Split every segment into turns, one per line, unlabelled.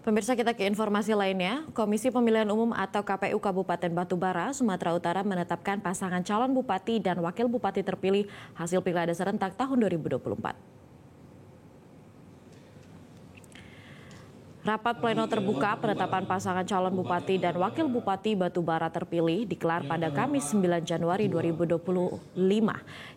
Pemirsa, kita ke informasi lainnya. Komisi Pemilihan Umum atau KPU Kabupaten Batubara, Sumatera Utara menetapkan pasangan calon bupati dan wakil bupati terpilih hasil pilkada serentak tahun 2024. Rapat pleno terbuka penetapan pasangan calon bupati dan wakil bupati Batubara terpilih digelar pada Kamis 9 Januari 2025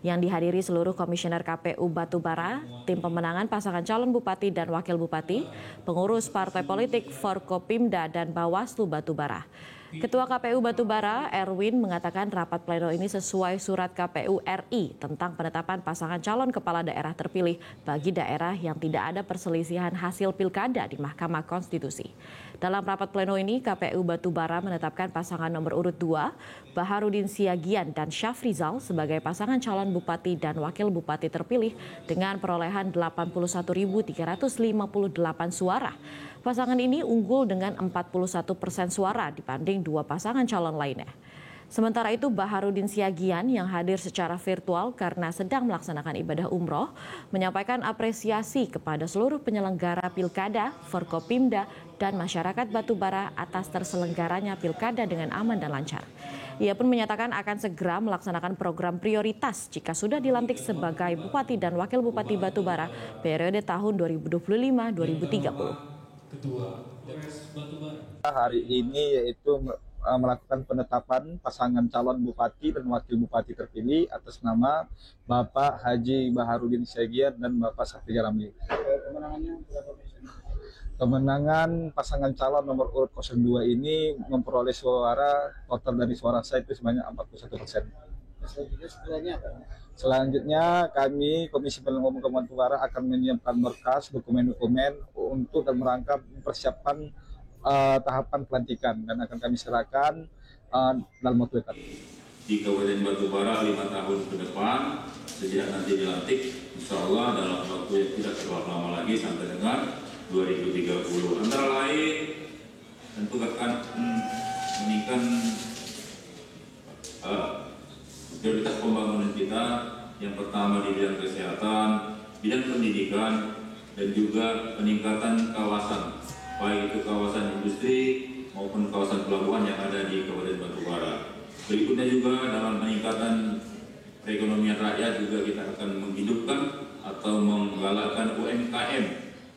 yang dihadiri seluruh komisioner KPU Batubara, tim pemenangan pasangan calon bupati dan wakil bupati, pengurus partai politik Forkopimda dan Bawaslu Batubara. Ketua KPU Batubara, Erwin, mengatakan rapat pleno ini sesuai surat KPU RI tentang penetapan pasangan calon kepala daerah terpilih bagi daerah yang tidak ada perselisihan hasil pilkada di Mahkamah Konstitusi. Dalam rapat pleno ini, KPU Batubara menetapkan pasangan nomor urut 2, Baharudin Siagian dan Syafrizal sebagai pasangan calon bupati dan wakil bupati terpilih dengan perolehan 81.358 suara. Pasangan ini unggul dengan 41% suara dibanding dua pasangan calon lainnya. Sementara itu, Baharudin Siagian yang hadir secara virtual karena sedang melaksanakan ibadah umroh menyampaikan apresiasi kepada seluruh penyelenggara pilkada, Forkopimda, dan masyarakat Batubara atas terselenggaranya pilkada dengan aman dan lancar. Ia pun menyatakan akan segera melaksanakan program prioritas jika sudah dilantik sebagai Bupati dan Wakil Bupati Batubara periode tahun 2025-2030.
Hari ini yaitu melakukan penetapan pasangan calon bupati dan wakil bupati terpilih atas nama Bapak Haji Baharudin Siagian dan Bapak Syafrizal. Kemenangan pasangan calon nomor urut 02 ini memperoleh suara total dari suara sah itu sebanyak 41%. Selanjutnya kami Komisi Pemilihan Umum Kabupaten Batubara akan menyiapkan berkas dokumen-dokumen untuk dalam rangka mempersiapkan tahapan pelantikan dan akan kami serahkan dalam waktu dekat.
Di Kabupaten Batubara 5 tahun ke depan sejak nanti dilantik, insya Allah dalam waktu yang tidak terlalu lama lagi sampai dengan 2030. Antara lain tentu akan meningkatkan prioritas pembangunan kita, yang pertama di bidang kesehatan, bidang pendidikan, dan juga peningkatan kawasan, baik itu kawasan industri maupun kawasan pelabuhan yang ada di Kabupaten Batubara. Berikutnya juga dalam peningkatan perekonomian rakyat juga kita akan menghidupkan atau menggalakkan UMKM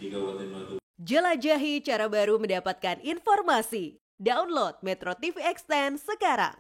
di Kabupaten Batubara.
Jelajahi cara baru mendapatkan informasi. Download Metro TV Extend sekarang.